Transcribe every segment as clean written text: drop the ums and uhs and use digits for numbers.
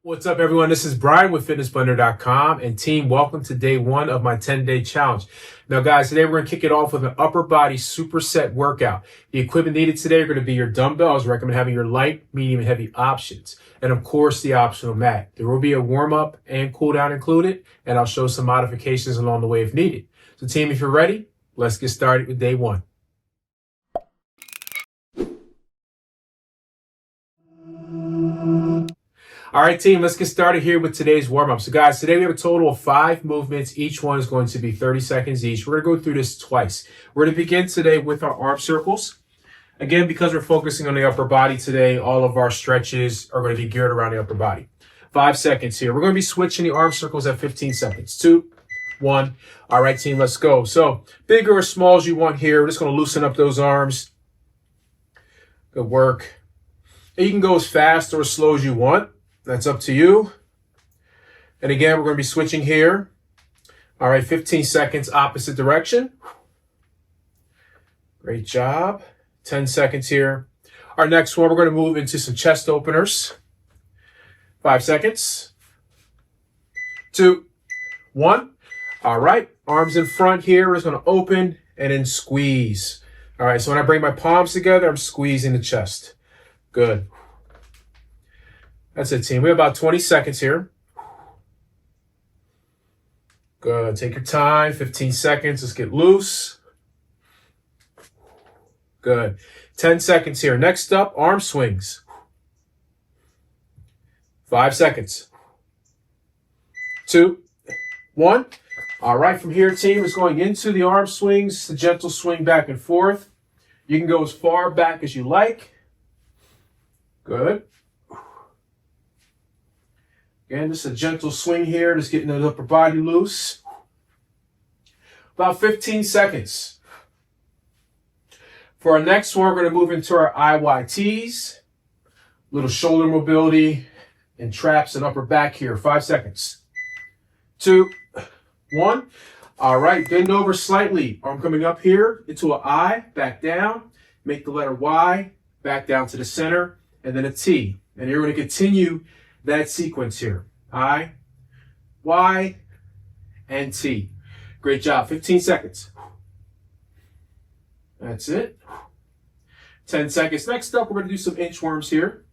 What's up, everyone? This is Brian with FitnessBlender.com, and team, welcome to day one of my 10-day challenge. Now, guys, today we're going to kick it off with an upper body superset workout. The equipment needed today are going to be your dumbbells. I recommend having your light, medium, and heavy options, and of course, the optional mat. There will be a warm-up and cool-down included, and I'll show some modifications along the way if needed. So, team, if you're ready, let's get started with day one. All right, team, let's get started here with today's warm-up. So, guys, today we have a total of 5 movements. Each one is going to be 30 seconds each. We're going to go through this twice. We're going to begin today with our arm circles. Again, because we're focusing on the upper body today, all of our stretches are going to be geared around the upper body. 5 seconds here. We're going to be switching the arm circles at 15 seconds. 2, 1. All right, team, let's go. So, big or small as you want here. We're just going to loosen up those arms. Good work. And you can go as fast or as slow as you want. That's up to you. And again, we're going to be switching here. All right, 15 seconds, opposite direction. Great job. 10 seconds here. Our next one, we're going to move into some chest openers. 5 seconds. 2, 1. All right, arms in front here. We're just going to open and then squeeze. All right, so when I bring my palms together, I'm squeezing the chest. Good. That's it, team. We have about 20 seconds here. Good. Take your time. 15 seconds. Let's get loose. Good. 10 seconds here. Next up, arm swings. 5 seconds. 2, 1. All right, from here, team, is going into the arm swings. It's a gentle swing back and forth. You can go as far back as you like. Good. Again, just a gentle swing here, just getting the upper body loose. About 15 seconds. For our next one, we're going to move into our IYTs. Little shoulder mobility and traps and upper back here. 5 seconds. 2, 1. All right, bend over slightly. Arm coming up here into an I, back down. Make the letter Y, back down to the center, and then a T. And you're going to continue that sequence here. I, Y, and T. Great job. 15 seconds. That's it. 10 seconds. Next up, we're going to do some inchworms here.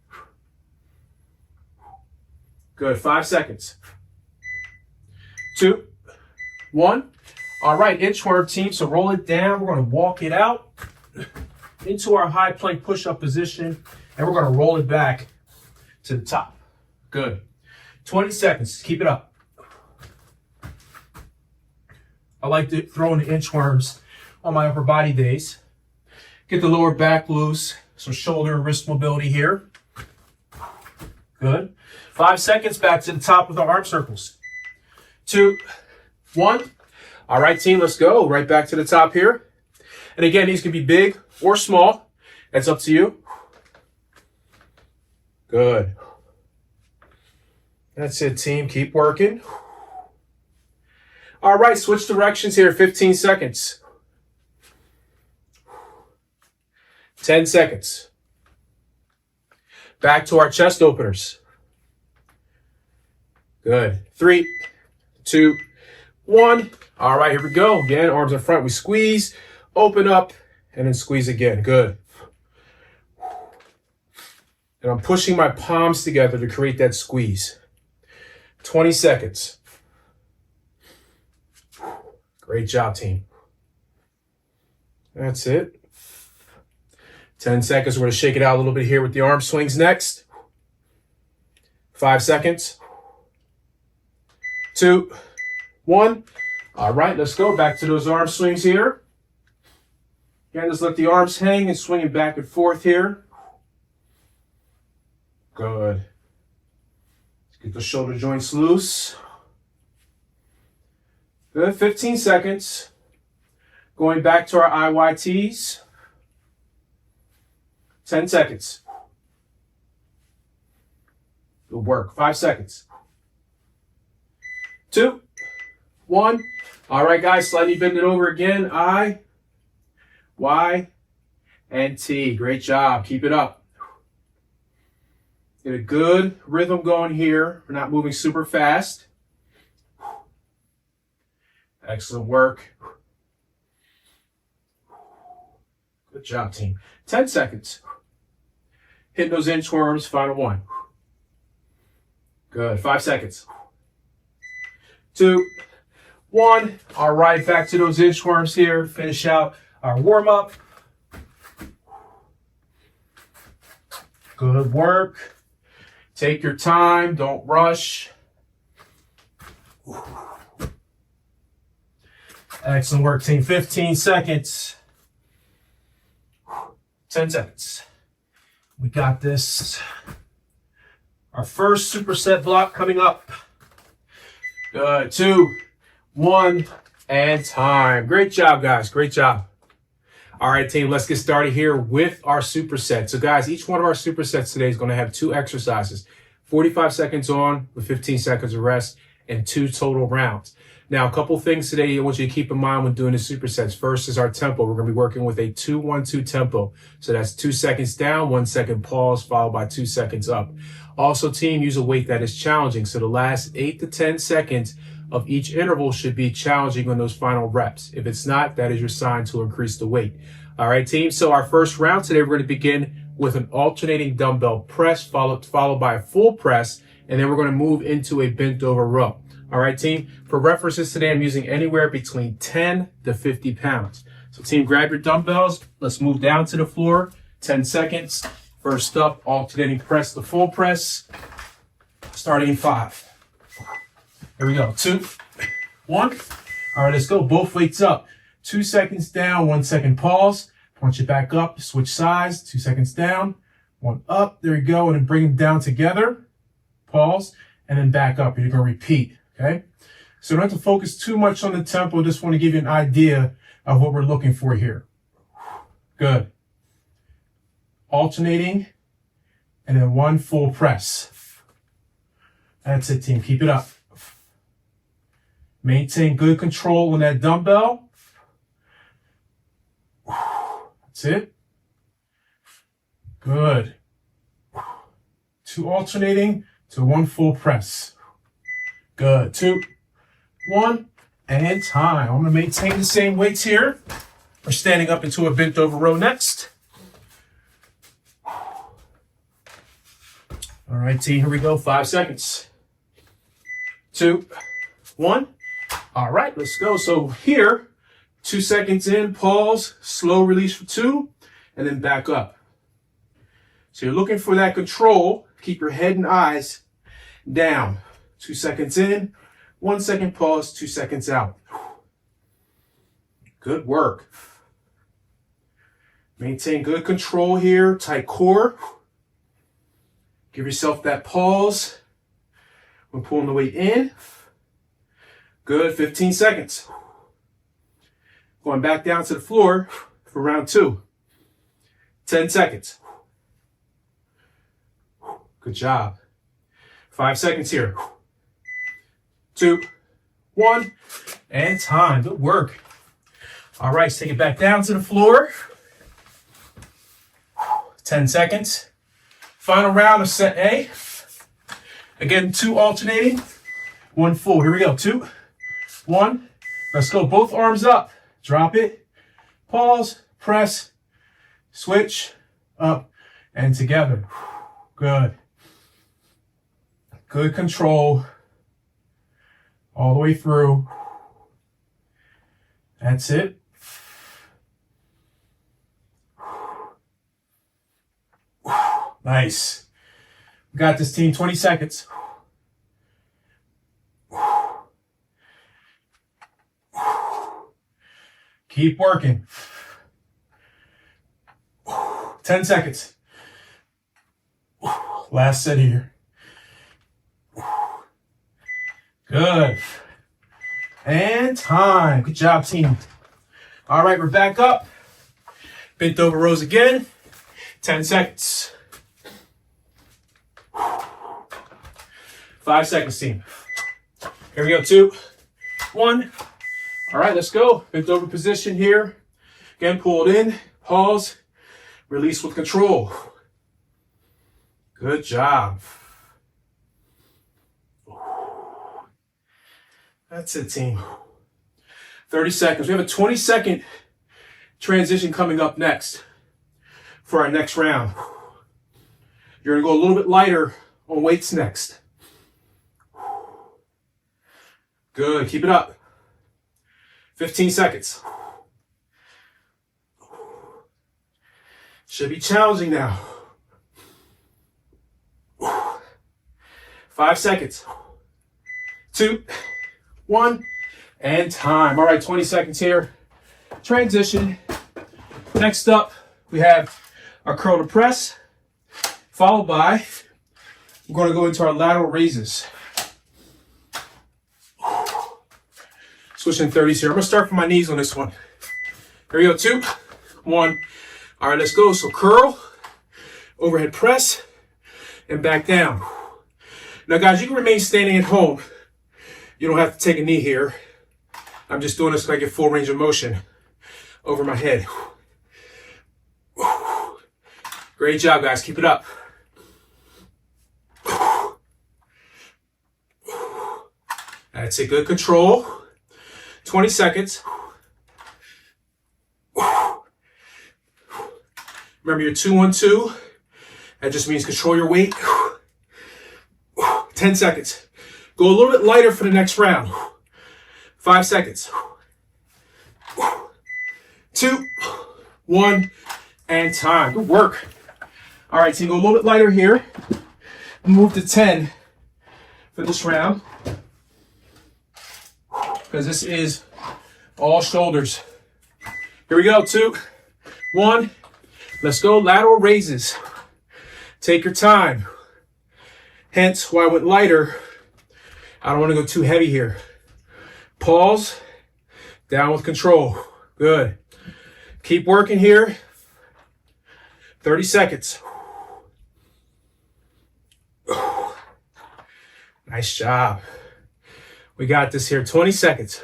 Good. 5 seconds. 2, 1. All right, inchworm, team. So roll it down. We're going to walk it out into our high plank push-up position, and we're going to roll it back to the top. Good. 20 seconds. Keep it up. I like to throw in the inchworms on my upper body days. Get the lower back loose. Some shoulder and wrist mobility here. Good. 5 seconds. Back to the top with our arm circles. 2, 1. All right, team, let's go. Right back to the top here. And again, these can be big or small. That's up to you. Good. That's it, team. Keep working. All right, switch directions here. 15 seconds. 10 seconds. Back to our chest openers. Good. 3, 2, 1. All right, here we go. Again, arms in front. We squeeze, open up, and then squeeze again. Good. And I'm pushing my palms together to create that squeeze. 20 seconds. Great job, team. That's it. 10 seconds. We're going to shake it out a little bit here with the arm swings next. 5 seconds. 2, 1. All right, let's go. Back to those arm swings here. Again, just let the arms hang and swing it back and forth here. Good. Get the shoulder joints loose. Good. 15 seconds. Going back to our IYTs. 10 seconds. Good work. 5 seconds. 2, 1. All right, guys, slightly bend it over again. I, Y, and T. Great job. Keep it up. Get a good rhythm going here. We're not moving super fast. Excellent work. Good job, team. 10 seconds. Hitting those inchworms, final one. Good, 5 seconds. 2, 1. All right, back to those inchworms here. Finish out our warm-up. Good work. Take your time, don't rush. Excellent work, team. 15 seconds. 10 seconds. We got this. Our first superset block coming up. Good. 2, 1, and time. Great job, guys. Great job. All right, team, let's get started here with our superset. So, guys, each one of our supersets today is going to have 2 exercises, 45 seconds on with 15 seconds of rest and 2 total rounds. Now, a couple things today I want you to keep in mind when doing the supersets. First is our tempo. We're going to be working with a 2-1-2 tempo. So that's 2 seconds down, 1 second pause, followed by 2 seconds up. Also, team, use a weight that is challenging. So the last 8 to 10 seconds of each interval should be challenging on those final reps. If it's not, that is your sign to increase the weight. All right, team. So our first round today, we're going to begin with an alternating dumbbell press, followed by a full press, and then we're going to move into a bent over row. All right, team. For references today, I'm using anywhere between 10 to 50 pounds. So, team, grab your dumbbells. Let's move down to the floor. 10 seconds. First up, alternating press to full press. Starting in 5. Here we go. 2, 1. All right, let's go. Both weights up. 2 seconds down, 1 second pause. Punch it back up. Switch sides. 2 seconds down, 1 up. There you go. And then bring them down together. Pause. And then back up. You're going to repeat. Okay. So don't have to focus too much on the tempo. Just want to give you an idea of what we're looking for here. Good. Alternating. And then 1 full press. That's it, team. Keep it up. Maintain good control on that dumbbell. That's it. Good. 2 alternating to 1 full press. Good. 2, 1, and time. I'm going to maintain the same weights here. We're standing up into a bent over row next. All right, team, here we go. 5 seconds. 2, 1. All right, let's go. So here, 2 seconds in, pause, slow release for 2, and then back up. So you're looking for that control. Keep your head and eyes down. 2 seconds in, 1 second pause, 2 seconds out. Good work. Maintain good control here, tight core. Give yourself that pause when pulling the weight in. Good, 15 seconds. Going back down to the floor for round 2. 10 seconds. Good job. 5 seconds here. 2, 1, and time. Good work. All right, let's take it back down to the floor. 10 seconds. Final round of set A. Again, 2 alternating, 1 full. Here we go. 2, 1. Let's go. Both arms up. Drop it. Pause. Press. Switch. Up and together. Good. Good control. All the way through. That's it. Nice. We got this, team. 20 seconds. Keep working. 10 seconds. Last set here. Good. And time. Good job, team. All right, we're back up. Bent over rows again. 10 seconds. 5 seconds, team. Here we go. 2, 1. All right, let's go. Bent over position here. Again, pull it in. Pause. Release with control. Good job. That's it, team. 30 seconds. We have a 20-second transition coming up next for our next round. You're going to go a little bit lighter on weights next. Good. Keep it up. 15 seconds. Should be challenging now. 5 seconds. 2, 1, and time. All right, 20 seconds here. Transition. Next up, we have our curl to press, followed by, we're going to go into our lateral raises. Switching 30s here. I'm going to start from my knees on this one. Here we go. 2, 1. All right, let's go. So curl, overhead press, and back down. Now, guys, you can remain standing at home. You don't have to take a knee here. I'm just doing this so I get full range of motion over my head. Great job, guys. Keep it up. That's a good control. 20 seconds. Remember your 2-1-2. That just means control your weight. 10 seconds. Go a little bit lighter for the next round. 5 seconds. 2, 1, and time. Good work. All right, so you go a little bit lighter here. Move to 10 for this round, because this is all shoulders. Here we go. 2, 1. Let's go. Lateral raises. Take your time. Hence why I went lighter. I don't want to go too heavy here. Pause. Down with control. Good. Keep working here. 30 seconds. Nice job. We got this here. 20 seconds.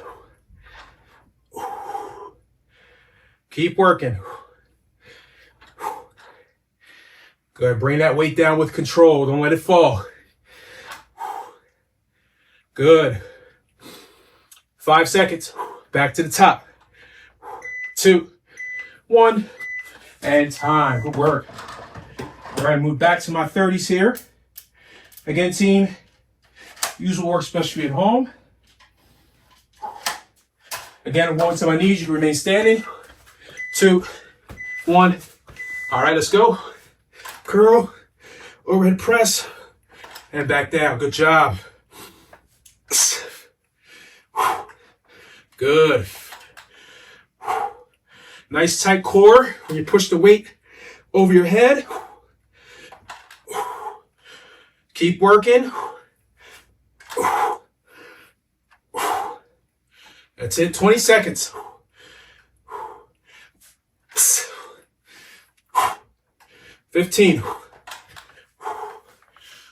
Keep working. Good. Bring that weight down with control. Don't let it fall. Good. 5 seconds. Back to the top. 2, 1, and time. Good work. All right, move back to my 30s here. Again, team, usual work, especially at home. Again, I'm going to my knees. You can remain standing. 2, 1. All right, let's go. Curl, overhead press, and back down. Good job. Good. Nice tight core when you push the weight over your head. Keep working. That's it. 20 seconds. 15.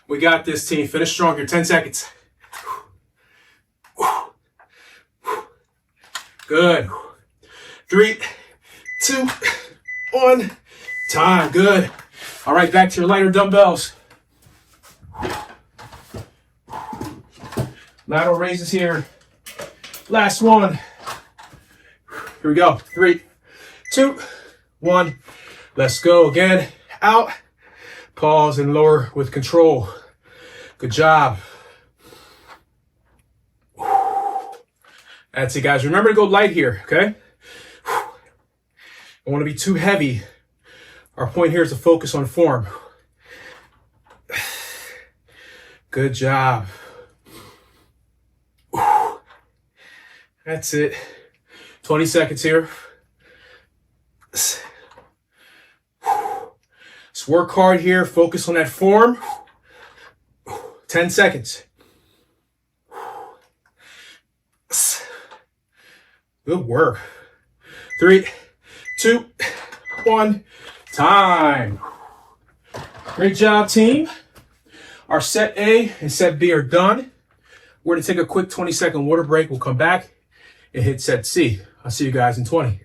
We got this, team. Finish strong here. 10 seconds. Good. 3, 2, 1. Time. Good. All right, back to your lighter dumbbells. Lateral raises here. Last one. Here we go. 3, 2, 1. Let's go again. Out. Pause and lower with control. Good job. That's it, guys. Remember to go light here, okay? Don't want to be too heavy. Our point here is to focus on form. Good job. That's it. 20 seconds here. Let's work hard here. Focus on that form. 10 seconds. Good work. 3, 2, 1. Time. Great job, team. Our set A and set B are done. We're going to take a quick 20-second water break. We'll come back and hit set C. I'll see you guys in 20.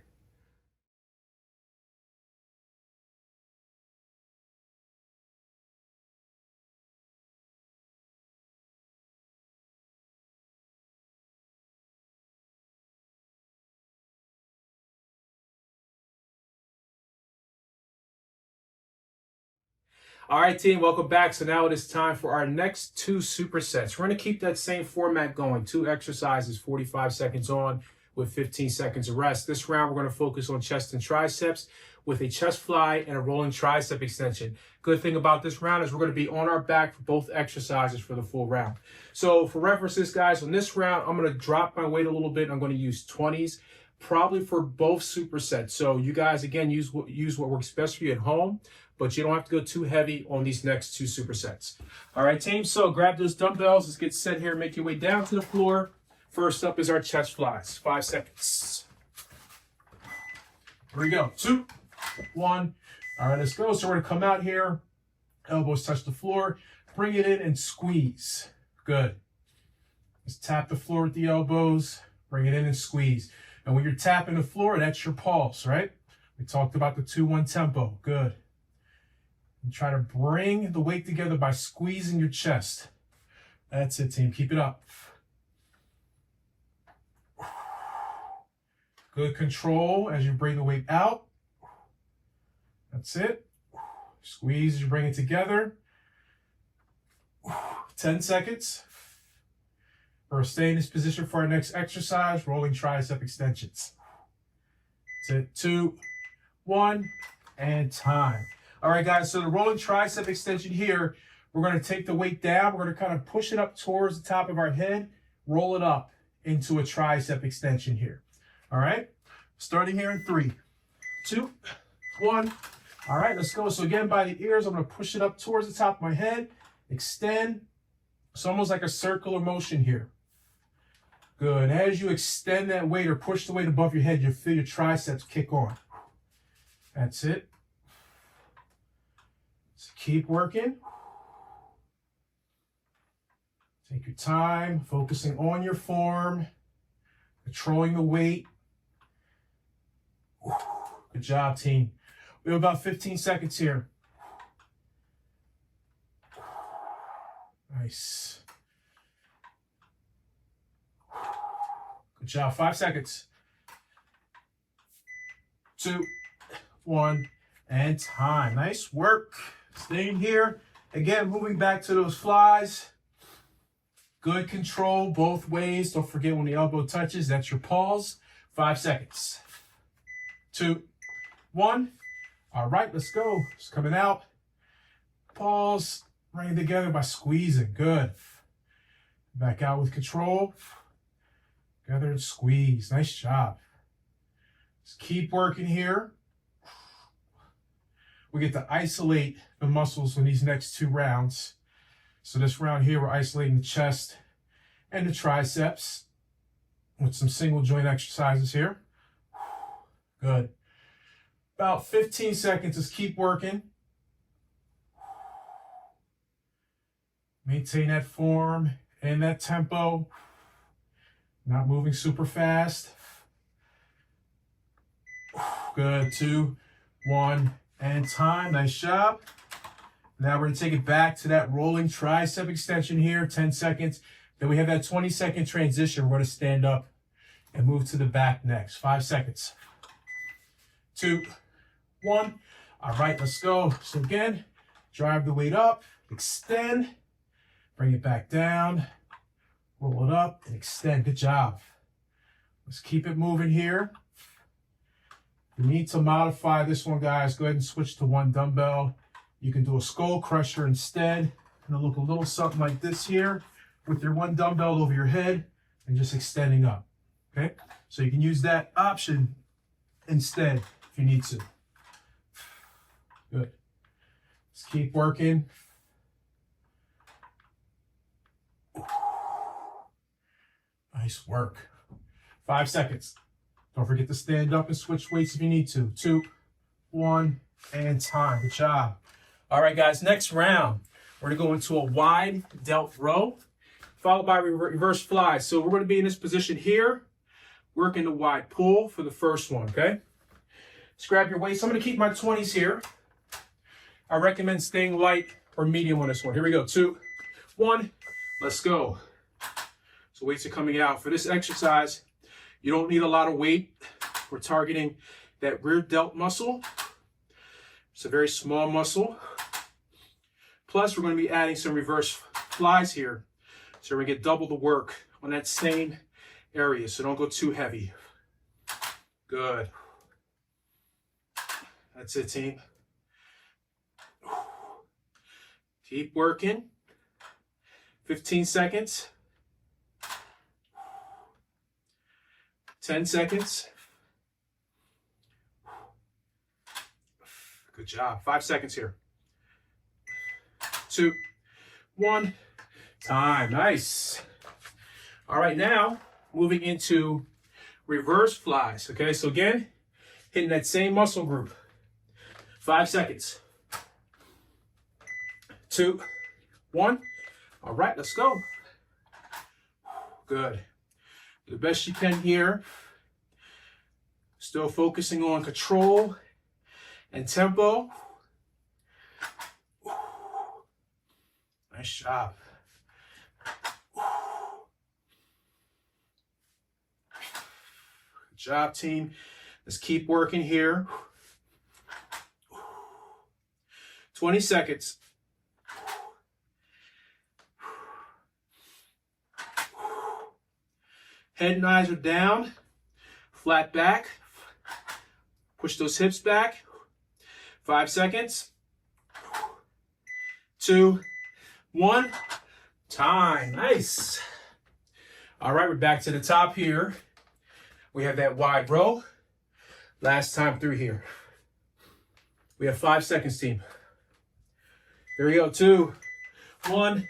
All right, team, welcome back. So now it is time for our next 2 supersets. We're going to keep that same format going. 2 exercises, 45 seconds on with 15 seconds of rest. This round, we're going to focus on chest and triceps with a chest fly and a rolling tricep extension. Good thing about this round is we're going to be on our back for both exercises for the full round. So for references, guys, on this round, I'm going to drop my weight a little bit. I'm going to use 20s, probably for both supersets. So you guys, again, use what works best for you at home, but you don't have to go too heavy on these next 2 supersets. All right, team, so grab those dumbbells. Let's get set here. Make your way down to the floor. First up is our chest flies. 5 seconds. Here we go. 2, 1. All right, let's go. So we're going to come out here. Elbows touch the floor. Bring it in and squeeze. Good. Just tap the floor with the elbows. Bring it in and squeeze. And when you're tapping the floor, that's your pulse, right? We talked about the 2-1 tempo. Good. And try to bring the weight together by squeezing your chest. That's it, team. Keep it up. Good control as you bring the weight out. That's it. Squeeze as you bring it together. 10 seconds. We'll stay in this position for our next exercise, rolling tricep extensions. That's it. 2, 1, and time. All right, guys, so the rolling tricep extension here, we're going to take the weight down. We're going to kind of push it up towards the top of our head, roll it up into a tricep extension here. All right, starting here in 3, 2, 1. All right, let's go. So again, by the ears, I'm going to push it up towards the top of my head, extend. It's almost like a circular motion here. Good. As you extend that weight or push the weight above your head, you'll feel your triceps kick on. That's it. So keep working. Take your time, focusing on your form, controlling the weight. Good job, team. We have about 15 seconds here. Nice. Good job. 5 seconds. 2, 1, and time. Nice work. Staying here. Again, moving back to those flies. Good control both ways. Don't forget when the elbow touches, that's your pause. 5 seconds. 2, 1. All right, let's go. It's coming out. Pause. Bring it together by squeezing. Good. Back out with control. Together and squeeze. Nice job. Just keep working here. We get to isolate the muscles in these next 2 rounds. So this round here, we're isolating the chest and the triceps with some single joint exercises here. Good. About 15 seconds. Just keep working. Maintain that form and that tempo. Not moving super fast. Good. 2, 1, and time. Nice job. Now we're going to take it back to that rolling tricep extension here. 10 seconds. Then we have that 20-second transition. We're going to stand up and move to the back next. 5 seconds. 2, 1. All right, let's go. So again, drive the weight up, extend, bring it back down, roll it up, and extend. Good job. Let's keep it moving here. If you need to modify this one, guys, go ahead and switch to 1 dumbbell. You can do a skull crusher instead. And it'll look a little something like this here with your 1 dumbbell over your head and just extending up. Okay? So you can use that option instead if you need to. Good. Let's keep working. Nice work. 5 seconds. Don't forget to stand up and switch weights if you need to. 2, 1, and time. Good job. All right, guys, next round, we're going to go into a wide delt row, followed by reverse fly. So we're going to be in this position here, working the wide pull for the first one, okay? Just grab your weights. I'm going to keep my 20s here. I recommend staying light or medium on this one. Here we go. 2, 1, let's go. So weights are coming out. For this exercise, you don't need a lot of weight. We're targeting that rear delt muscle. It's a very small muscle. Plus, we're going to be adding some reverse flies here. So we're going to get double the work on that same area. So don't go too heavy. Good. That's it, team. Keep working. 15 seconds. 10 seconds. Good job. 5 seconds here. 2, 1. Time. Nice. All right, now moving into reverse flies. Okay, so again, hitting that same muscle group. 5 seconds. 2, 1. All right, let's go. Good. Do the best you can here. Still focusing on control and tempo. Nice job. Good job, team. Let's keep working here. 20 seconds. Head and eyes are down. Flat back. Push those hips back. 5 seconds. 2, 1. Time. Nice. All right, we're back to the top here. We have that wide row. Last time through here. We have 5 seconds, team. Here we go. 2, 1.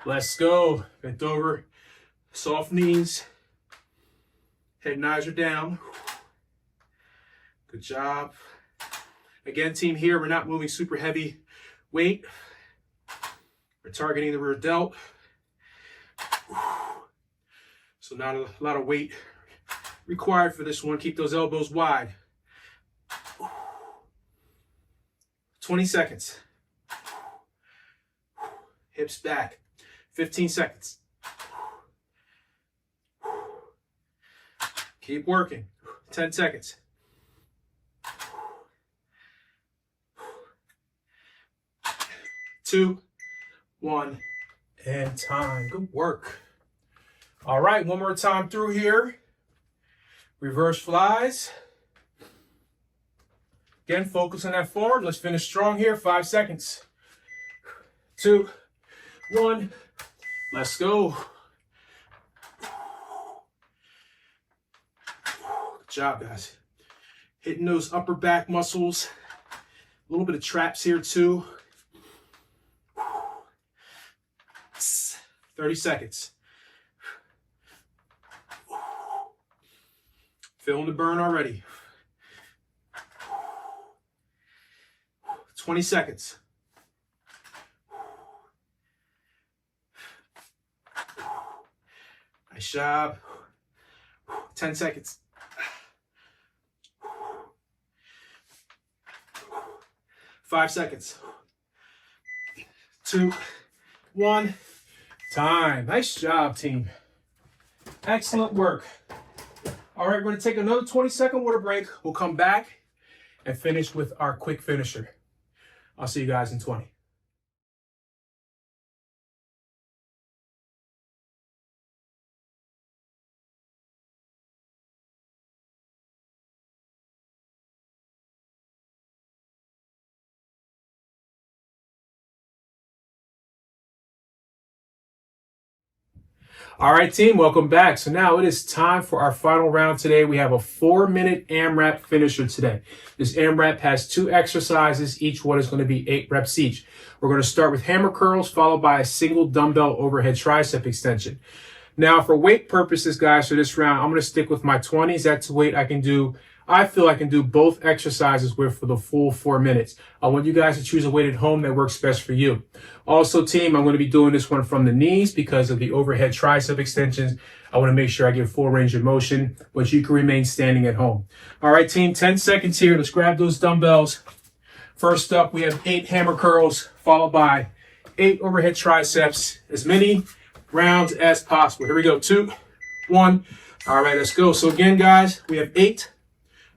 Let's go. Bent over. Soft knees. Head and eyes are down. Good job. Again, team, here, we're not moving super heavy weight. We're targeting the rear delt. So not a lot of weight required for this one. Keep those elbows wide. 20 seconds. Hips back. 15 seconds. Keep working. 10 seconds. 2, 1, and time. Good work. All right, one more time through here. Reverse flies. Again, focus on that form. Let's finish strong here. 5 seconds. 2, 1. Let's go. Good job, guys. Hitting those upper back muscles. A little bit of traps here too. 30 seconds. Feeling the burn already. 20 seconds. Nice job. 10 seconds. 5 seconds. 2, 1. Time. Nice job, team. Excellent work. All right, we're going to take another 20-second water break. We'll come back and finish with our quick finisher. I'll see you guys in 20. All right, team, welcome back. So now it is time for our final round today. We have a 4-minute AMRAP finisher today. This AMRAP has 2 exercises. Each one is going to be 8 reps each. We're going to start with hammer curls, followed by a single dumbbell overhead tricep extension. Now, for weight purposes, guys, for this round, I'm going to stick with my 20s. That's weight I feel I can do both exercises with for the full 4 minutes. I want you guys to choose a weight at home that works best for you. Also, team, I'm going to be doing this one from the knees because of the overhead tricep extensions. I want to make sure I get full range of motion, but you can remain standing at home. All right, team, 10 seconds here. Let's grab those dumbbells. First up, we have 8 hammer curls, followed by 8 overhead triceps, as many rounds as possible. Here we go. 2, 1. All right, let's go. So again, guys, we have 8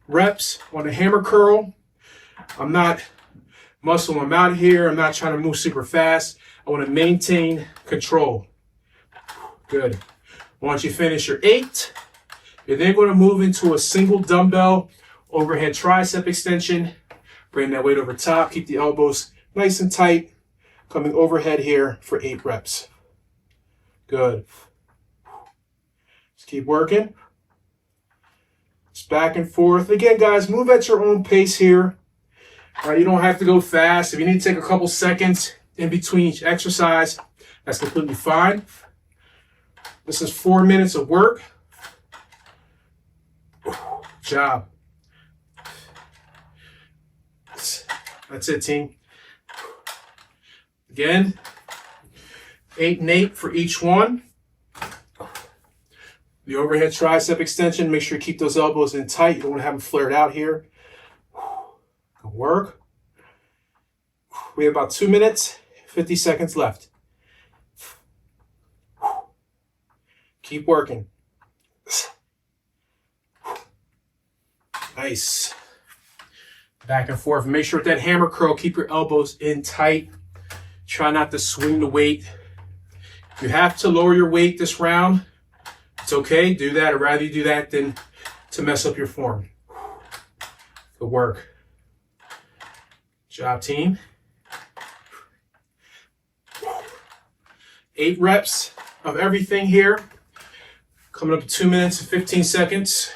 reps on a hammer curl. I'm not muscle I'm out of here. I'm not trying to move super fast. I want to maintain control. Good. Once you finish your 8, you're then going to move into a single dumbbell overhead tricep extension. Bring that weight over top. Keep the elbows nice and tight. Coming overhead here for 8 reps. Good. Just keep working. Just back and forth. Again, guys, move at your own pace here. All right, you don't have to go fast. If you need to take a couple seconds in between each exercise, that's completely fine. This is 4 minutes of work. Good job. That's it, team. Again, 8 and 8 for each one. The overhead tricep extension, make sure you keep those elbows in tight. You don't want to have them flared out here. Good work. We have about 2 minutes, 50 seconds left. Keep working. Nice. Back and forth. Make sure with that hammer curl, keep your elbows in tight. Try not to swing the weight. If you have to lower your weight this round, it's okay. Do that. I'd rather you do that than to mess up your form. Good work. Good job, team. 8 reps of everything here. Coming up to 2 minutes and 15 seconds.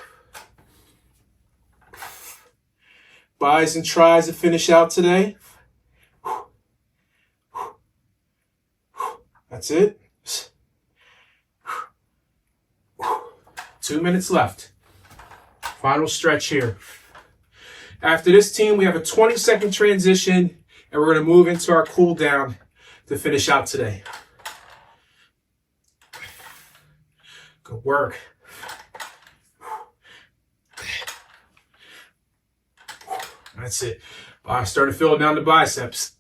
Bis and tries to finish out today. That's it. 2 minutes left. Final stretch here. After this, team, we have a 20-second transition, and we're going to move into our cool down to finish out today. Good work. That's it. I started filling down the biceps.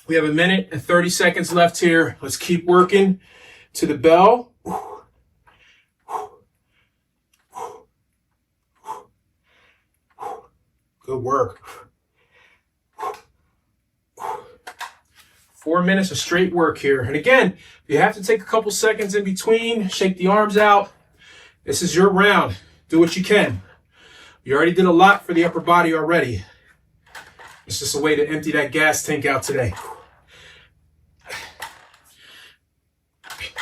We have 1 minute and 30 seconds left here. Let's keep working to the bell. Good work. 4 minutes of straight work here. And again, if you have to take a couple seconds in between, shake the arms out. This is your round. Do what you can. You already did a lot for the upper body already. It's just a way to empty that gas tank out today.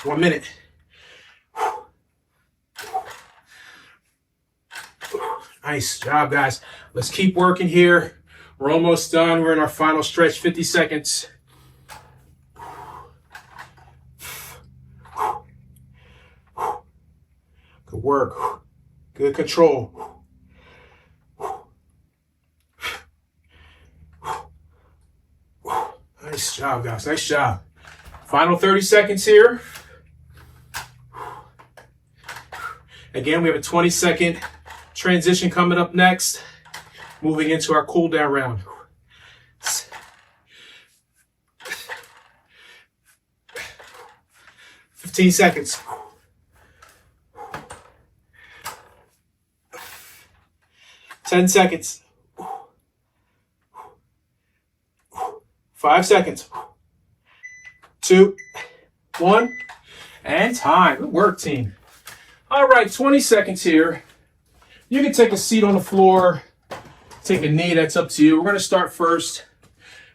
1 minute. Nice job, guys. Let's keep working here. We're almost done. We're in our final stretch, 50 seconds. Good work. Good control. Nice job, guys. Nice job. Final 30 seconds here. Again, we have a 20-second transition coming up next. Moving into our cool down round. 15 seconds. 10 seconds. 5 seconds. 2, 1, and time. Good work, team. All right, 20 seconds here. You can take a seat on the floor, take a knee, that's up to you. We're gonna start first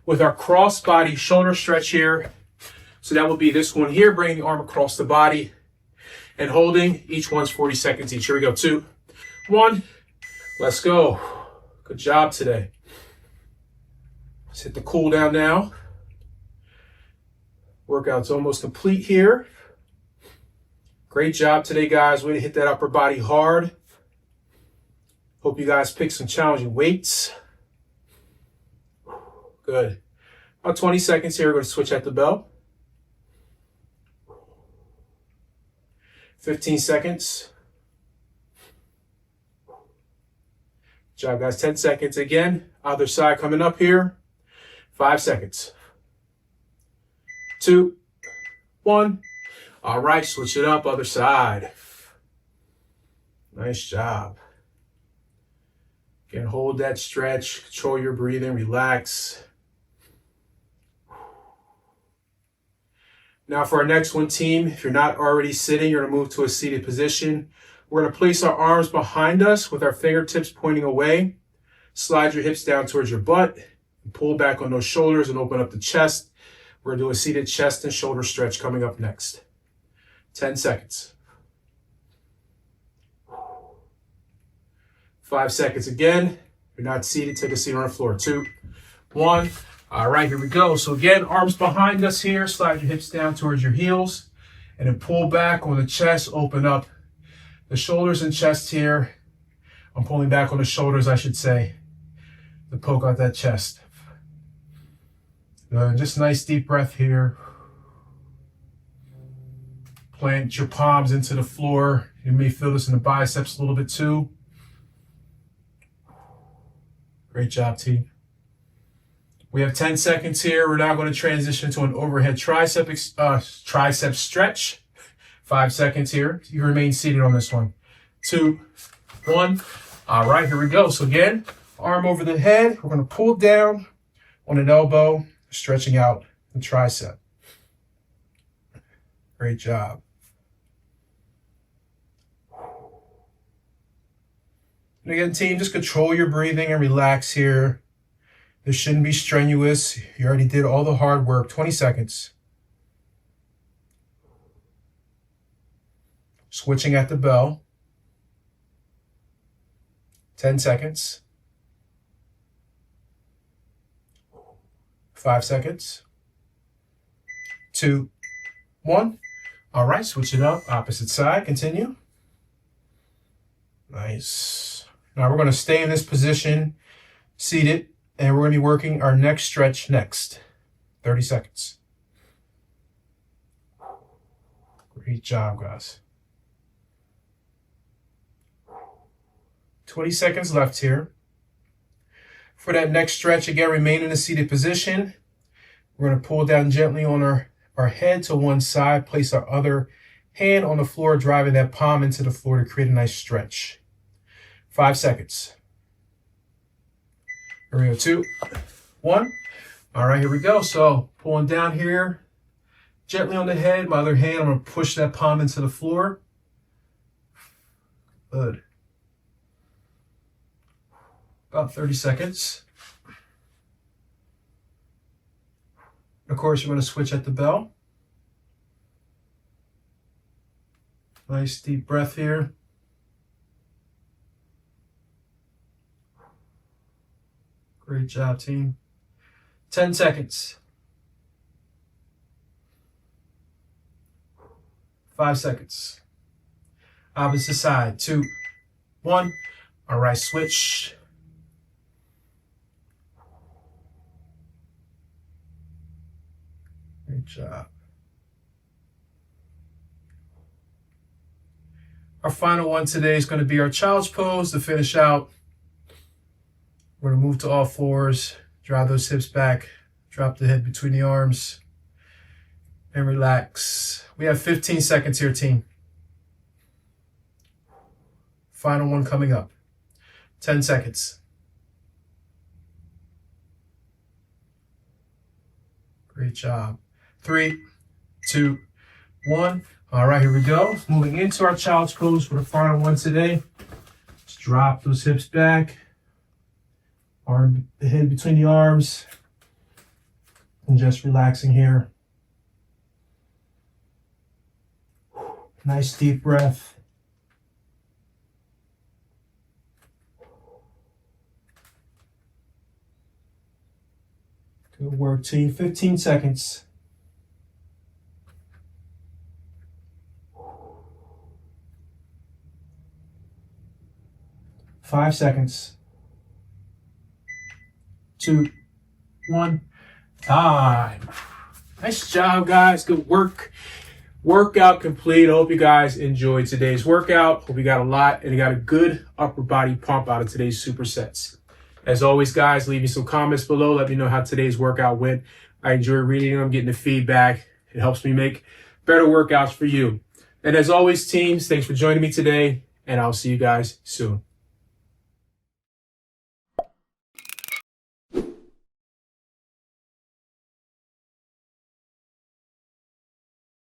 with our cross body shoulder stretch here. So that will be this one here, bringing the arm across the body and holding. Each one's 40 seconds each. Here we go, 2, 1, let's go. Good job today. Let's hit the cool down now. Workout's almost complete here. Great job today, guys. Way to hit that upper body hard. Hope you guys picked some challenging weights. Good. About 20 seconds here. We're going to switch at the bell. 15 seconds. Good job, guys. 10 seconds again. Other side coming up here. 5 seconds. 2, 1. All right, switch it up, other side. Nice job. Again, hold that stretch, control your breathing, relax. Now for our next one, team, if you're not already sitting, you're gonna move to a seated position. We're gonna place our arms behind us with our fingertips pointing away. Slide your hips down towards your butt. And pull back on those shoulders and open up the chest. We're gonna do a seated chest and shoulder stretch coming up next. 10 seconds. 5 seconds again. If you're not seated, take a seat on the floor. 2, 1. All right, here we go. So again, arms behind us here. Slide your hips down towards your heels. And then pull back on the chest. Open up the shoulders and chest here. I'm pulling back on the shoulders, I should say, to poke out that chest. Just nice deep breath here. Plant your palms into the floor. You may feel this in the biceps a little bit too. Great job, team. We have 10 seconds here. We're now going to transition to an overhead tricep stretch. 5 seconds here. You remain seated on this one. 2, 1. All right, here we go. So again, arm over the head. We're going to pull down on an elbow, stretching out the tricep. Great job. And again, team, just control your breathing and relax here. This shouldn't be strenuous. You already did all the hard work. 20 seconds. Switching at the bell. 10 seconds. 5 seconds. 2, 1. All right, switch it up. Opposite side. Continue. Nice. Now we're going to stay in this position, seated. And we're going to be working our next stretch next. 30 seconds. Great job, guys. 20 seconds left here. For that next stretch, again, remain in a seated position. We're going to pull down gently on our head to one side. Place our other hand on the floor, driving that palm into the floor to create a nice stretch. 5 seconds. Here we go, 2, 1. All right, here we go. So pulling down here, gently on the head. My other hand, I'm going to push that palm into the floor. Good. About 30 seconds. Of course, you're going to switch at the bell. Nice deep breath here. Great job, team. 10 seconds. 5 seconds. Opposite side. 2, 1. All right, switch. Great job. Our final one today is going to be our child's pose to finish out. We're going to move to all fours, drive those hips back, drop the head between the arms, and relax. We have 15 seconds here, team. Final one coming up. 10 seconds. Great job. 3, 2, 1. All right, here we go. Moving into our child's pose for the final one today. Just drop those hips back. Arm, the head between the arms, and just relaxing here. Nice deep breath. Good work, team. 15 seconds. Five seconds. 2, 1. Time. Nice job, guys. Good work. Workout complete. I hope you guys enjoyed today's workout. Hope you got a lot and you got a good upper body pump out of today's supersets. As always, guys, leave me some comments below. Let me know how today's workout went. I enjoy reading them, getting the feedback. It helps me make better workouts for you. And as always, teams, thanks for joining me today, and I'll see you guys soon.